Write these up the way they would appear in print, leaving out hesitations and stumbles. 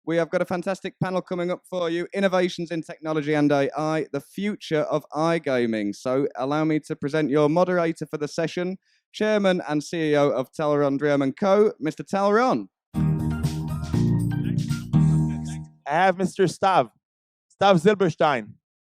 We have got a fantastic panel coming up for you. Innovations in technology and AI, the future of iGaming. So allow me to present your moderator for the session, Chairman and CEO of Teleron Dream & Co., Mr. Teleron. I have Mr. Stav Zilberstein,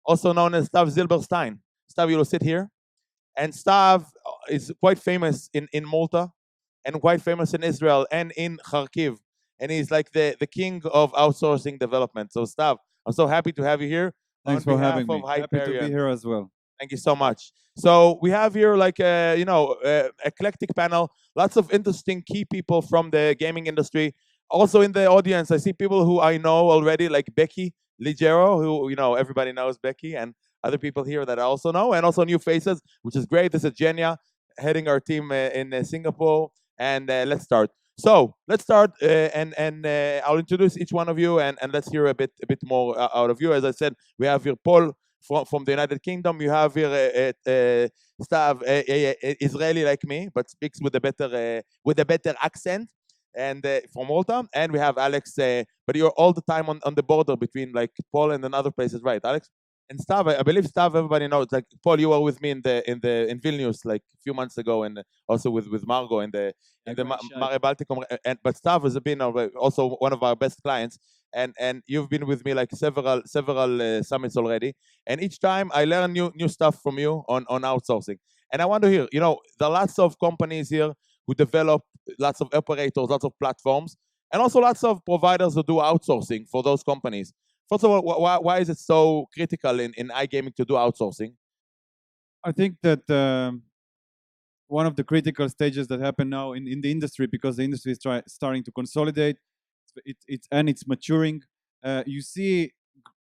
also known as Stav Zilberstein. Stav, you will sit here. And Stav is quite famous in Malta and quite famous in Israel and in Kharkiv. And he's like the king of outsourcing development. So Stav, I'm so happy to have you here. Thanks for having me. Happy to be here as well. Thank you so much. So we have here like a, eclectic panel, lots of interesting key people from the gaming industry. Also in the audience, I see people who I know already, like Becky Ligero, who, everybody knows Becky, and other people here that I also know, and also new faces, which is great. This is Jenya, heading our team in Singapore, and let's start. So let's start, and I'll introduce each one of you, and let's hear a bit more out of you. As I said, we have here Paul from the United Kingdom. You have here Stav, Israeli like me, but speaks with a better accent, and from Malta. And we have Alex, but you're all the time on the border between like Poland and other places, right, Alex? And Stav, I believe Stav, everybody knows. Like Paul, you were with me in Vilnius like a few months ago, and also with Margot in the Mare Balticum. But Stav has been also one of our best clients, and you've been with me like several summits already. And each time I learn new stuff from you on outsourcing. And I want to hear, there are lots of companies here who develop lots of operators, lots of platforms, and also lots of providers who do outsourcing for those companies. First of all, why is it so critical in iGaming to do outsourcing? I think that one of the critical stages that happen now in the industry, because the industry is starting to consolidate, it's maturing. You see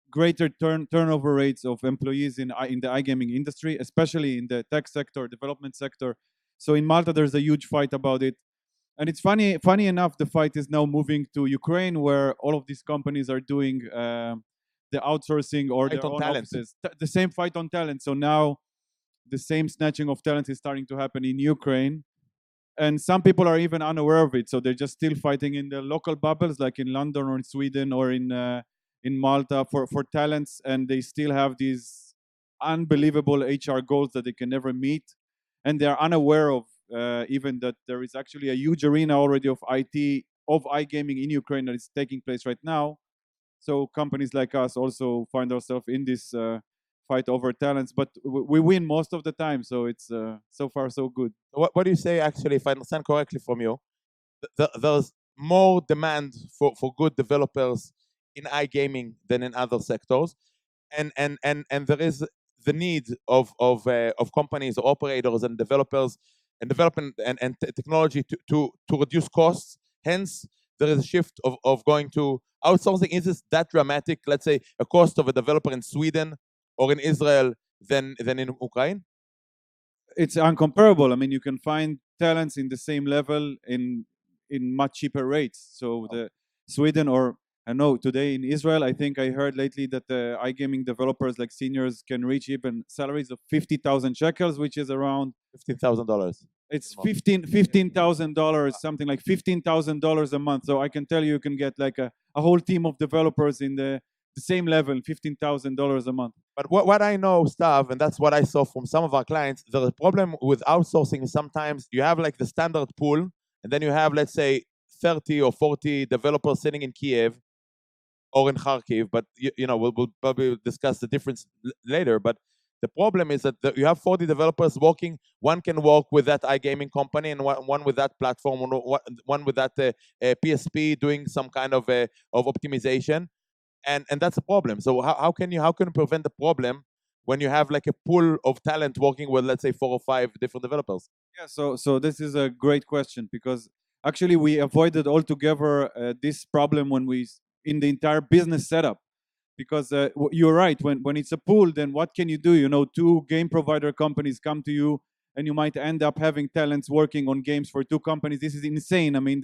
greater turnover rates of employees in the iGaming industry, especially in the tech sector, development sector. So in Malta, there's a huge fight about it. And it's funny enough, the fight is now moving to Ukraine, where all of these companies are doing the outsourcing or their own offices. The same fight on talent. So now the same snatching of talent is starting to happen in Ukraine. And some people are even unaware of it. So they're just still fighting in the local bubbles, like in London or in Sweden or in Malta for talents. And they still have these unbelievable HR goals that they can never meet. And they're unaware of even that there is actually a huge arena already of iGaming in Ukraine that is taking place right now. So companies like us also find ourselves in this fight over talents, but we win most of the time. So it's so far so good. What do you say, actually, if I understand correctly from you, there's more demand for good developers in iGaming than in other sectors, and there is the need of companies, operators, and developers, and development and technology to reduce costs. Hence, there is a shift of going to outsourcing. Is this that dramatic? Let's say a cost of a developer in Sweden or in Israel than in Ukraine? It's uncomparable. I mean, you can find talents in the same level in much cheaper rates. So the Sweden, or I know today in Israel, I think I heard lately that the iGaming developers, like seniors, can reach even salaries of 50,000 shekels, which is around $15,000. It's $15,000, something like $15,000 a month. So I can tell you can get like a whole team of developers in the same level, $15,000 a month. But what I know, Stav, and that's what I saw from some of our clients, the problem with outsourcing is sometimes you have like the standard pool, and then you have, let's say, 30 or 40 developers sitting in Kiev or in Kharkiv, but we'll probably discuss the difference later. But the problem is that you have 40 developers working. One can work with that iGaming company, and one with that platform, one with that PSP doing some kind of optimization, and that's a problem. So how can you prevent the problem when you have like a pool of talent working with, let's say, 4 or 5 different developers? Yeah. So this is a great question, because actually we avoided altogether this problem when in the entire business setup. Because you're right, when it's a pool, then what can you do? 2 game provider companies come to you, and you might end up having talents working on games for 2 companies. This is insane. I mean,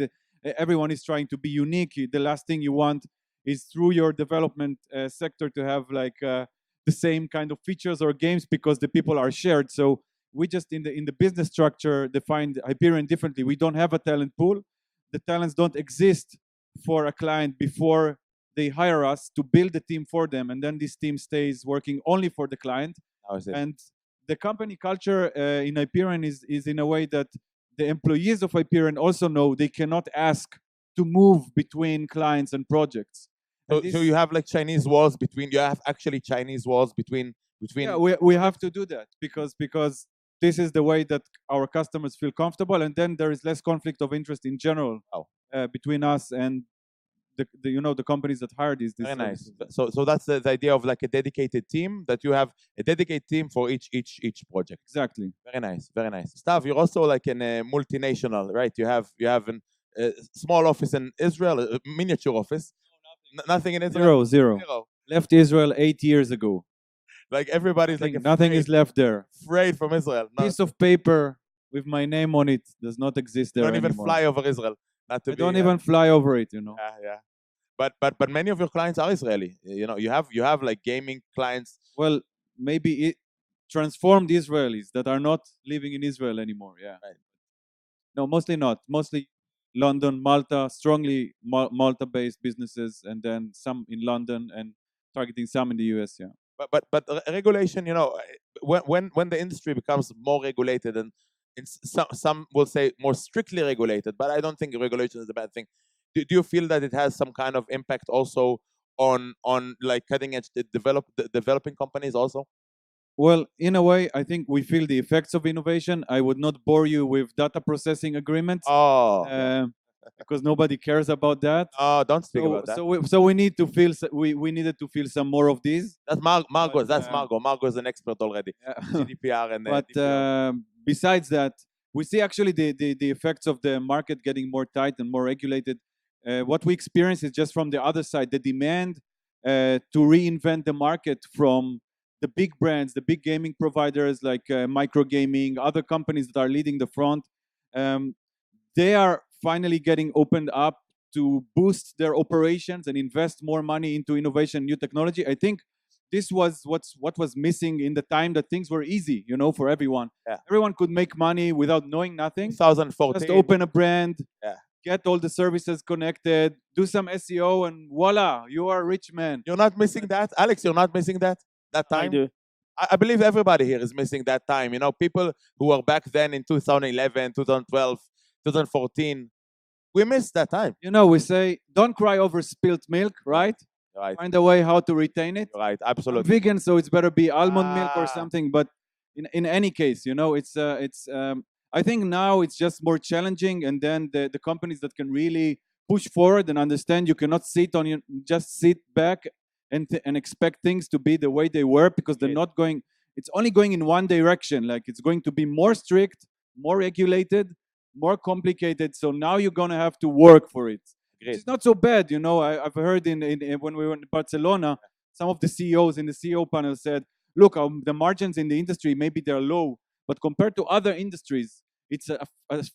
everyone is trying to be unique. The last thing you want is through your development sector to have like the same kind of features or games, because the people are shared. So we just in the business structure defined Hyperion differently. We don't have a talent pool. The talents don't exist for a client before they hire us to build the team for them, and then this team stays working only for the client. How is it? And the company culture in Hyperion is in a way that the employees of Hyperion also know they cannot ask to move between clients and projects. So, And so you have like Chinese walls between. You have actually Chinese walls between. yeah, we have to do that because this is the way that our customers feel comfortable, and then there is less conflict of interest in general Oh. between us and the companies that hire these Very nice. services. So that's the idea of like a dedicated team, that you have a dedicated team for each project. Exactly. Very nice, very nice. Stav, you're also like in a multinational, right? You have a small office in Israel, a miniature office. Nothing in Israel. Zero. Left Israel 8 years ago. Like everybody's Nothing is left there. afraid from Israel. Piece of paper with my name on it does not exist there Don't even anymore. fly over Israel. I don't even fly over it, Yeah. But many of your clients are Israeli. You have like gaming clients. Well, maybe transformed Israelis that are not living in Israel anymore. Yeah. Right. No, mostly not. Mostly London, Malta, strongly Malta-based businesses, and then some in London and targeting some in the US. Yeah. But regulation, when the industry becomes more regulated, and some will say more strictly regulated, but I don't think regulation is a bad thing. Do you feel that it has some kind of impact also on like cutting edge developing companies also? Well, in a way, I think we feel the effects of innovation. I would not bore you with data processing agreements. Because nobody cares about that. Oh, don't speak about that. So we need to feel we needed to feel some more of these. That's Margot. That's Margot. Margot is an expert already. GDPR and but besides that, we see actually the effects of the market getting more tight and more regulated. What we experience is just from the other side, the demand to reinvent the market from the big brands, the big gaming providers like Micro Gaming, other companies that are leading the front. They are finally getting opened up to boost their operations and invest more money into innovation, new technology. I think this was what was missing in the time that things were easy, for everyone. Yeah. Everyone could make money without knowing nothing. 2014. Just open a brand, yeah. Get all the services connected, do some SEO, and voila, you are a rich man. You're not missing that, Alex. You're not missing that time. I do. I believe everybody here is missing that time. People who were back then in 2011, 2012, 2014. We missed that time. We say, don't cry over spilt milk, right? Right. Find a way how to retain it. Right, absolutely. I'm vegan, so it's better be almond milk or something. But in any case, it's. I think now it's just more challenging, and then the companies that can really push forward and understand you cannot just sit back and expect things to be the way they were, because they're not going. It's only going in one direction. Like it's going to be more strict, more regulated, more complicated. So now you're gonna have to work for it. Great. It's not so bad, I've heard in when we were in Barcelona, some of the CEOs in the CEO panel said, "Look, the margins in the industry maybe they're low, but compared to other industries, it's a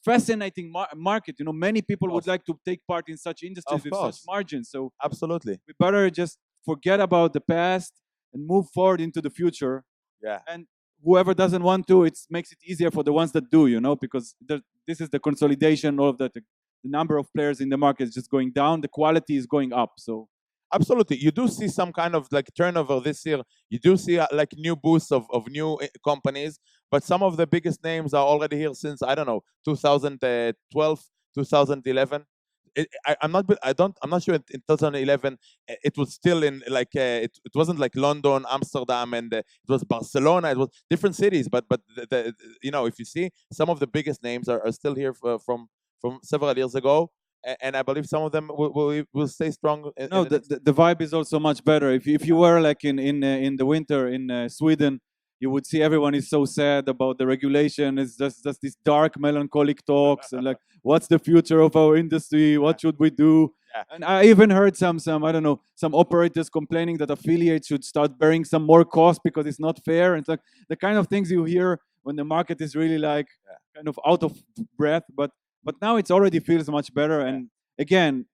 fascinating market. Many people would like to take part in such industries with such margins. So absolutely, we better just forget about the past and move forward into the future. Yeah. And whoever doesn't want to, it makes it easier for the ones that do, because this is the consolidation, all of that. The number of players in the market is just going down. The quality is going up. So absolutely, you do see some kind of like turnover this year. You do see like new boosts of new companies, but some of the biggest names are already here since, I don't know, 2012, 2011. I'm not sure in 2011 it was still in like it wasn't like London, Amsterdam, and it was Barcelona. It was different cities, but if you see, some of the biggest names are still here from several years ago, and I believe some of them will stay strong. No, the vibe is also much better. If you were like in the winter in Sweden, you would see everyone is so sad about the regulation. It's just these dark, melancholic talks and like, what's the future of our industry? What should we do? Yeah. And I even heard some I don't know, some operators complaining that affiliates should start bearing some more cost because it's not fair. And it's like the kind of things you hear when the market is really like kind of out of breath. But now it already feels much better. And again,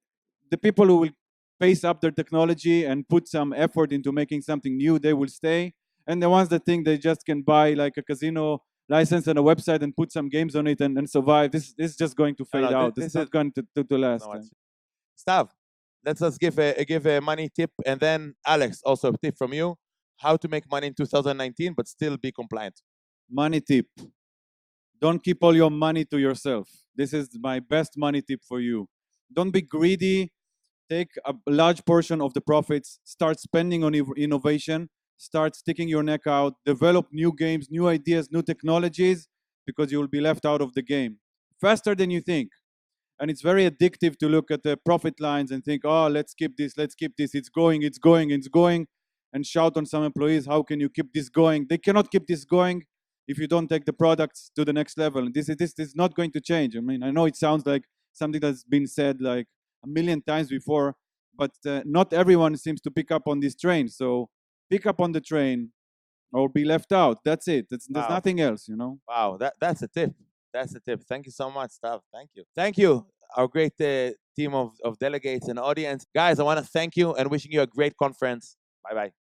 the people who will pace up their technology and put some effort into making something new, they will stay. And the ones that think they just can buy like a casino license and a website and put some games on it and survive, this is just going to fade out. This is not going to last. Stav, let's just give a money tip, and then Alex, also a tip from you, how to make money in 2019 but still be compliant. Money tip. Don't keep all your money to yourself. This is my best money tip for you. Don't be greedy. Take a large portion of the profits, start spending on innovation, start sticking your neck out, develop new games, new ideas, new technologies, because you will be left out of the game faster than you think. And it's very addictive to look at the profit lines and think, oh, let's keep this, it's going, and shout on some employees, how can you keep this going? They cannot keep this going if you don't take the products to the next level. And this is not going to change. I mean, I know it sounds like something that's been said like a million times before, but not everyone seems to pick up on this train. So pick up on the train or be left out. That's it. There's Wow. nothing else, you know? Wow, that's a tip. That's a tip. Thank you so much, Stav. Thank you. Thank you, our great team of delegates and audience. Guys, I want to thank you and wishing you a great conference. Bye-bye.